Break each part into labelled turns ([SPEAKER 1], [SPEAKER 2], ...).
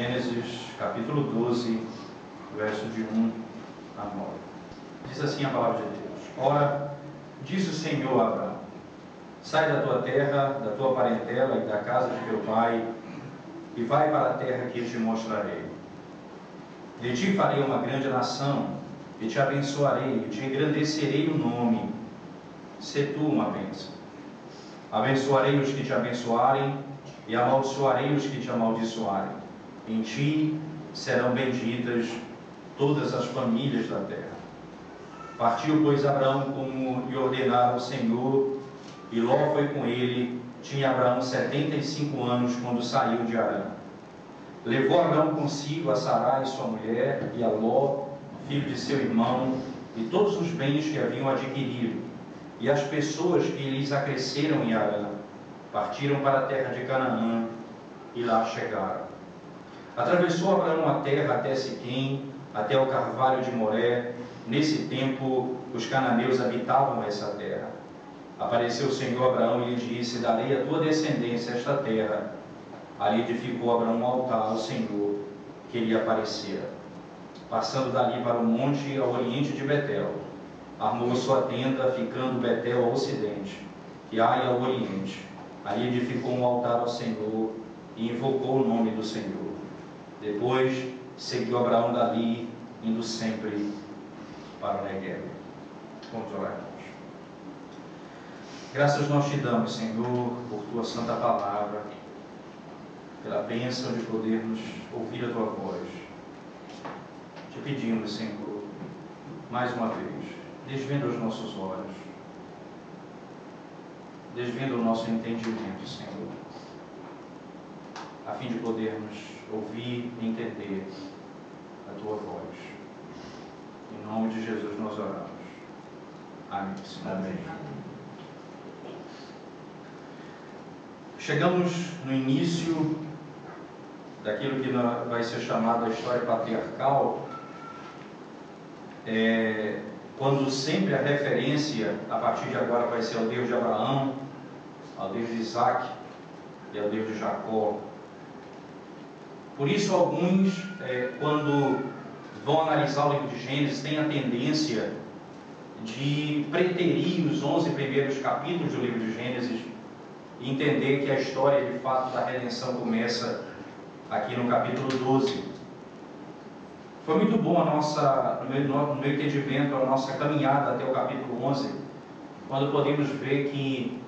[SPEAKER 1] Gênesis capítulo 12, verso de 1 a 9. Diz assim a palavra de Deus: Ora, diz o Senhor a Abraão: sai da tua terra, da tua parentela e da casa de teu pai, e vai para a terra que eu te mostrarei. De ti farei uma grande nação, e te abençoarei, e te engrandecerei o nome. Sê tu uma bênção. Abençoarei os que te abençoarem, e amaldiçoarei os que te amaldiçoarem. Em ti serão benditas todas as famílias da terra. Partiu, pois, Abraão como lhe ordenara o Senhor, e Ló foi com ele. Tinha Abraão 75 anos quando saiu de Harã. Levou Abraão consigo a Sarai, sua mulher, e a Ló, filho de seu irmão, e todos os bens que haviam adquirido, e as pessoas que lhes acresceram em Harã. Partiram para a terra de Canaã, e lá chegaram. Atravessou Abraão a terra até Siquém, até o carvalho de Moré. Nesse tempo, os cananeus habitavam essa terra. Apareceu o Senhor a Abraão e lhe disse: darei à tua descendência esta terra. Ali edificou Abraão um altar ao Senhor, que lhe aparecera. Passando dali para o monte ao oriente de Betel, armou sua tenda, ficando Betel ao ocidente, e Ai ao oriente. Ali edificou um altar ao Senhor e invocou o nome do Senhor. Depois seguiu Abraão dali, indo sempre para o Negueb. Vamos orar, irmãos. Graças nós te damos, Senhor, por tua santa palavra, pela bênção de podermos ouvir a tua voz. Te pedimos, Senhor, mais uma vez, desvenda os nossos olhos, desvenda o nosso entendimento, Senhor, a fim de podermos ouvir e entender a tua voz. Em nome de Jesus nós oramos. Amém, Senhor. Amém. Chegamos no início daquilo que vai ser chamado a história patriarcal, quando sempre a referência, a partir de agora, vai ser ao Deus de Abraão, ao Deus de Isaac e ao Deus de Jacó. Por isso, alguns, quando vão analisar o livro de Gênesis, têm a tendência de preterir os 11 primeiros capítulos do livro de Gênesis e entender que a história, de fato, da redenção começa aqui no capítulo 12. Foi muito bom no meu entendimento, a nossa caminhada até o capítulo 11, quando podemos ver que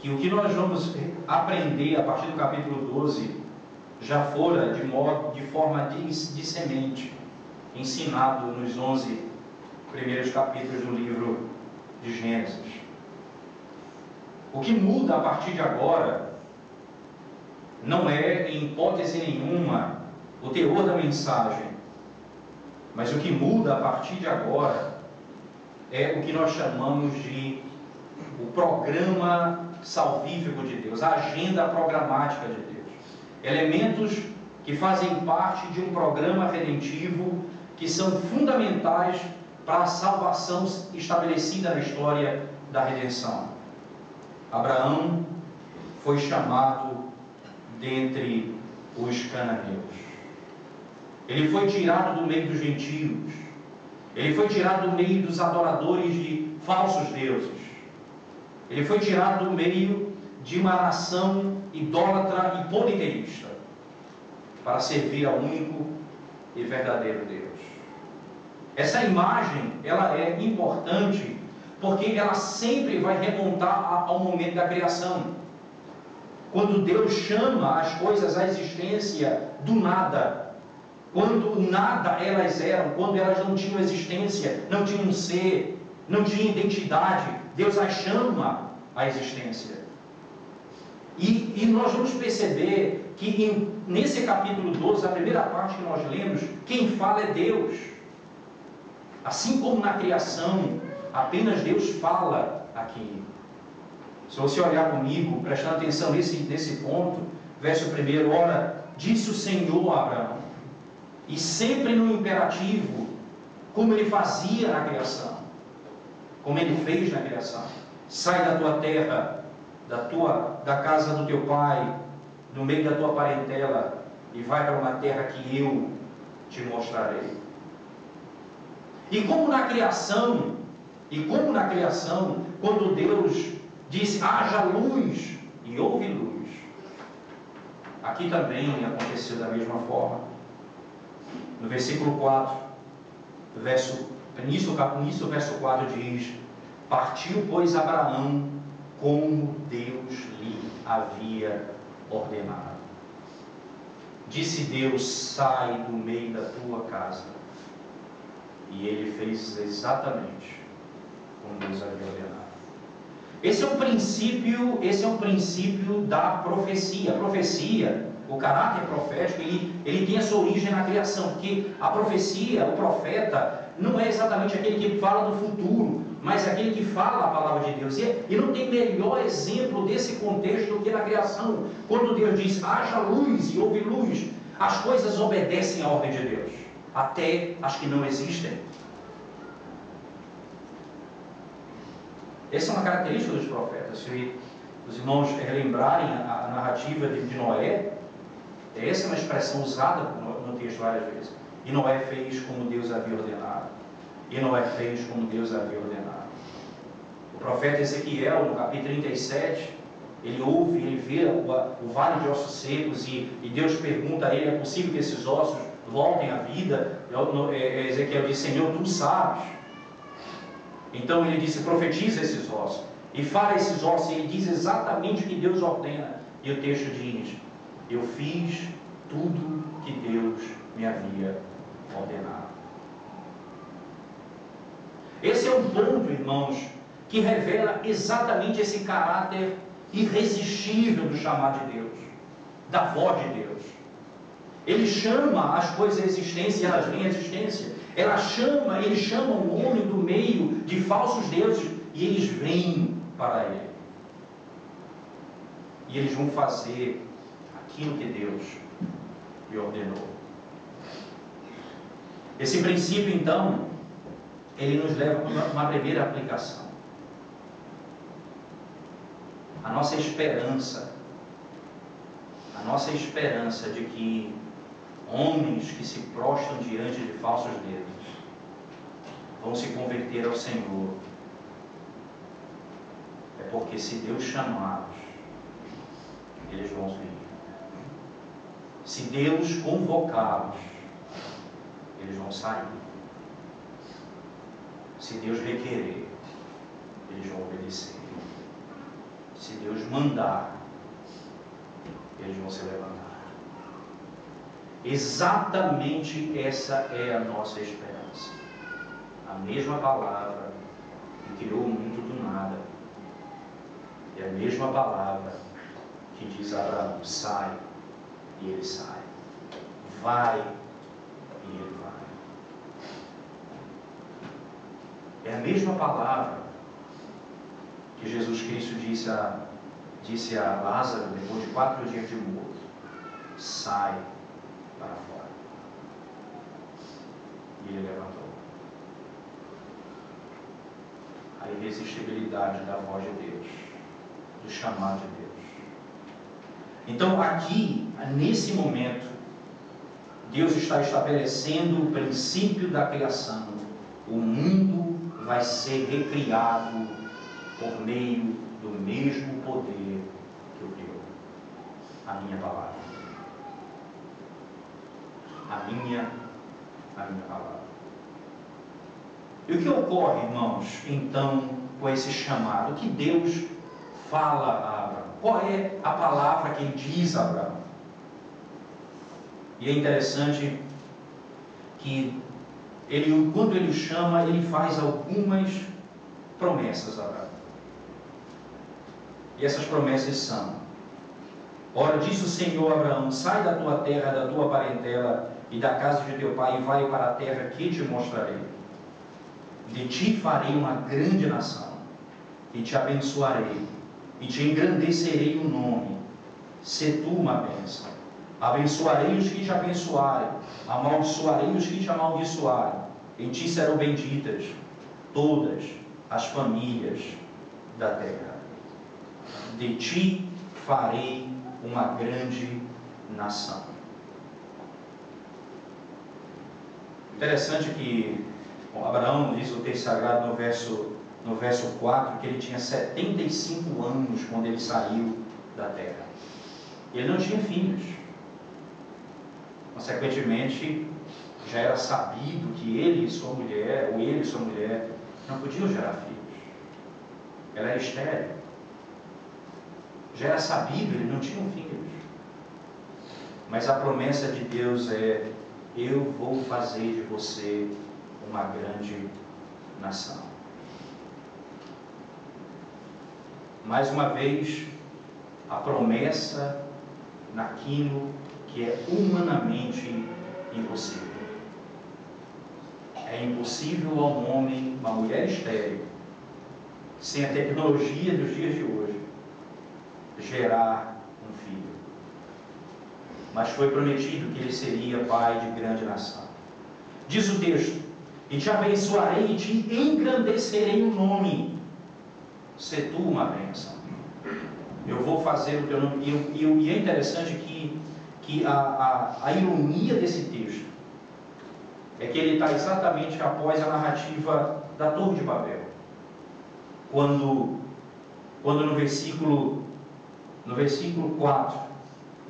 [SPEAKER 1] o que nós vamos aprender a partir do capítulo 12 já fora de forma de semente, ensinado nos 11 primeiros capítulos do livro de Gênesis. O que muda a partir de agora não é, em hipótese nenhuma, o teor da mensagem, mas o que muda a partir de agora é o que nós chamamos de o programa salvífico de Deus, a agenda programática de Deus. Elementos que fazem parte de um programa redentivo que são fundamentais para a salvação estabelecida na história da redenção. Abraão foi chamado dentre os cananeus. Ele foi tirado do meio dos gentios. Ele foi tirado do meio dos adoradores de falsos deuses. Ele foi tirado do meio de uma nação idólatra e politeísta, para servir ao único e verdadeiro Deus. Essa imagem, ela é importante porque ela sempre vai remontar ao momento da criação, quando Deus chama as coisas à existência do nada, quando o nada elas eram, quando elas não tinham existência, não tinham ser, não tinham identidade, Deus as chama à existência. E nós vamos perceber que nesse capítulo 12, a primeira parte que nós lemos, quem fala é Deus. Assim como na criação, apenas Deus fala aqui. Se você olhar comigo, prestando atenção nesse ponto, verso 1, ora, disse o Senhor a Abraão, e sempre no imperativo, como ele fazia na criação, como ele fez na criação: sai da tua terra, da casa do teu pai, no meio da tua parentela, e vai para uma terra que eu te mostrarei. E como na criação, quando Deus disse, haja luz, e houve luz, aqui também aconteceu da mesma forma. No versículo 4, início do verso 4 diz, partiu, pois, Abraão, como Deus lhe havia ordenado. Disse Deus, sai do meio da tua casa. E ele fez exatamente como Deus havia ordenado. Esse é um princípio da profecia. A profecia, o caráter profético, ele tem a sua origem na criação, porque a profecia, o profeta, não é exatamente aquele que fala do futuro, mas é aquele que fala a palavra de Deus. E não tem melhor exemplo desse contexto do que na criação. Quando Deus diz, haja luz, e houve luz, as coisas obedecem à ordem de Deus, até as que não existem. Essa é uma característica dos profetas. Se os irmãos relembrarem a narrativa de Noé, essa é uma expressão usada no texto várias vezes. E Noé fez como Deus havia ordenado. E Noé fez como Deus havia ordenado. O profeta Ezequiel, no capítulo 37, ele ouve, ele vê o vale de ossos secos e Deus pergunta a ele, é possível que esses ossos voltem à vida? Ezequiel diz, Senhor, tu sabes. Então ele disse, profetiza esses ossos. E fala esses ossos, e ele diz exatamente o que Deus ordena. E o texto diz, eu fiz tudo que Deus me havia ordenado. Esse é um ponto, irmãos, que revela exatamente esse caráter irresistível do chamado de Deus, da voz de Deus. Ele chama as coisas à existência e elas vêm à existência. Ele chama o homem do meio de falsos deuses e eles vêm para ele. E eles vão fazer aquilo que Deus lhe ordenou. Esse princípio, então, ele nos leva a uma primeira aplicação. A nossa esperança de que homens que se prostram diante de falsos deuses vão se converter ao Senhor é porque se Deus chamá-los, eles vão vir. Se Deus convocá-los, eles vão sair. Se Deus requerer, eles vão obedecer. Se Deus mandar, eles vão se levantar. Exatamente essa é a nossa esperança. A mesma palavra que criou o mundo do nada é a mesma palavra que diz a Abraão, sai, e ele sai. Vai, e ele vai. É a mesma palavra que Jesus Cristo disse a Lázaro, depois de 4 dias de morto, sai para fora. E ele levantou. A irresistibilidade da voz de Deus, do chamado de Deus. Então aqui, nesse momento, Deus está estabelecendo o princípio da criação. O mundo vai ser recriado por meio do mesmo poder que o criou. A minha palavra. A minha palavra. E o que ocorre, irmãos, então, com esse chamado? O que Deus fala a Abraão? Qual é a palavra que ele diz a Abraão? E é interessante que quando ele o chama, ele faz algumas promessas a Abraão. E essas promessas são: ora, disse o Senhor a Abraão, sai da tua terra, da tua parentela e da casa de teu pai, e vai para a terra que te mostrarei. De ti farei uma grande nação, e te abençoarei, e te engrandecerei o nome. Se tu uma bênção. Abençoarei os que te abençoarem, amaldiçoarei os que te amaldiçoarem. Em ti serão benditas todas as famílias da terra. De ti farei uma grande nação. Interessante que Abraão, diz o texto sagrado no verso 4, que ele tinha 75 anos quando ele saiu da terra. Ele não tinha filhos. Consequentemente, já era sabido que ele e sua mulher, ou ele e sua mulher, não podiam gerar filhos. Ela era estéril. Já era sabido, eles não tinham filhos. Mas a promessa de Deus é: eu vou fazer de você uma grande nação. Mais uma vez, a promessa naquilo que é humanamente impossível. É impossível ao homem, uma mulher estéril, sem a tecnologia dos dias de hoje, gerar um filho. Mas foi prometido que ele seria pai de grande nação. Diz o texto: e te abençoarei e te engrandecerei o nome. Sê tu uma bênção. Eu vou fazer o teu nome. E é interessante que a ironia desse texto é que ele está exatamente após a narrativa da Torre de Babel. Quando no versículo 4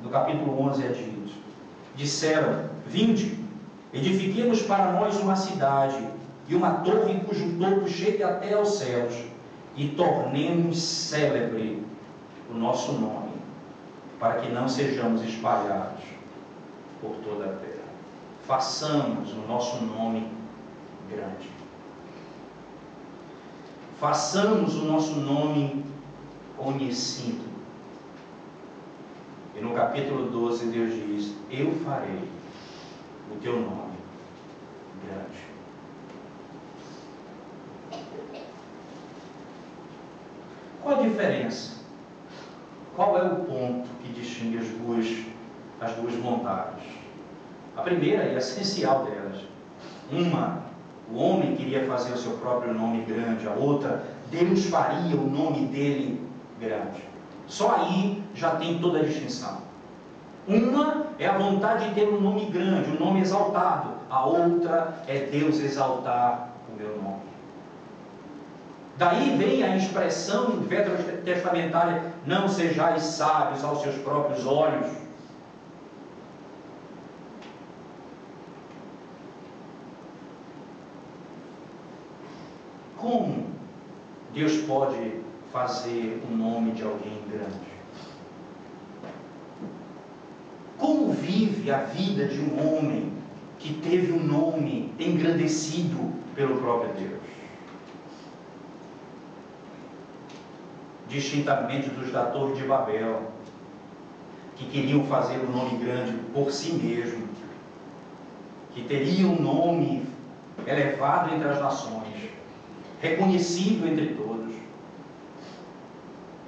[SPEAKER 1] do capítulo 11 é dito: disseram: vinde, edifiquemos para nós uma cidade e uma torre cujo topo chegue até aos céus, e tornemos célebre o nosso nome, para que não sejamos espalhados por toda a terra. Façamos o nosso nome grande. Façamos o nosso nome conhecido. E no capítulo 12 Deus diz: eu farei o teu nome grande. Qual a diferença? Qual é o ponto que distingue as duas vontades? A primeira e essencial delas: o homem queria fazer o seu próprio nome grande, a outra, Deus faria o nome dele grande. Só aí já tem toda a distinção. Uma é a vontade de ter um nome grande, um nome exaltado. A outra é Deus exaltar o meu nome. Daí vem a expressão veterotestamentária: não sejais sábios aos seus próprios olhos. Como Deus pode fazer o nome de alguém grande? Como vive a vida de um homem que teve um nome engrandecido pelo próprio Deus? Distintamente dos da Torre de Babel, que queriam fazer um nome grande por si mesmo, que teriam um nome elevado entre as nações, reconhecido entre todos.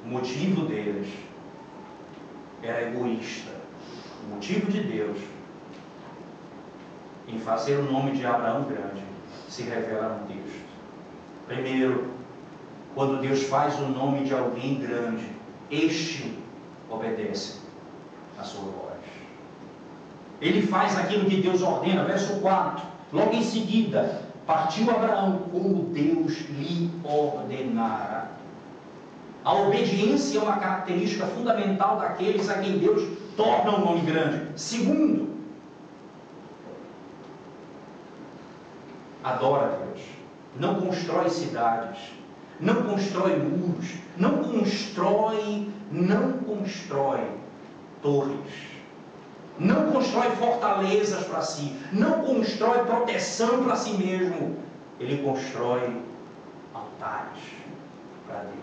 [SPEAKER 1] O motivo deles era egoísta. O motivo de Deus em fazer o nome de Abraão grande se revela no texto. Primeiro, quando Deus faz o nome de alguém grande, este obedece a sua voz. Ele faz aquilo que Deus ordena. Verso 4, logo em seguida: partiu Abraão como Deus lhe ordenara. A obediência é uma característica fundamental daqueles a quem Deus torna um nome grande. Segundo, adora a Deus. Não constrói cidades, não constrói muros, não constrói torres, não constrói fortalezas para si, não constrói proteção para si mesmo. Ele constrói altares para Deus.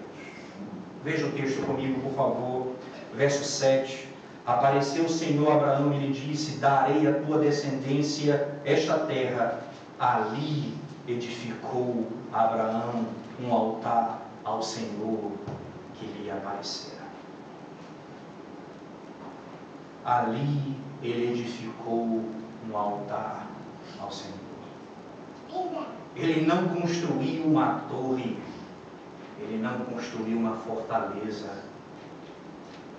[SPEAKER 1] Veja o texto comigo, por favor. Verso 7. Apareceu o Senhor a Abraão e lhe disse: darei à tua descendência esta terra. Ali edificou Abraão um altar ao Senhor que lhe aparecera. Ali ele edificou um altar ao Senhor. Ele não construiu uma torre, ele não construiu uma fortaleza,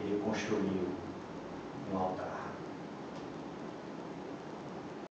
[SPEAKER 1] ele construiu um altar.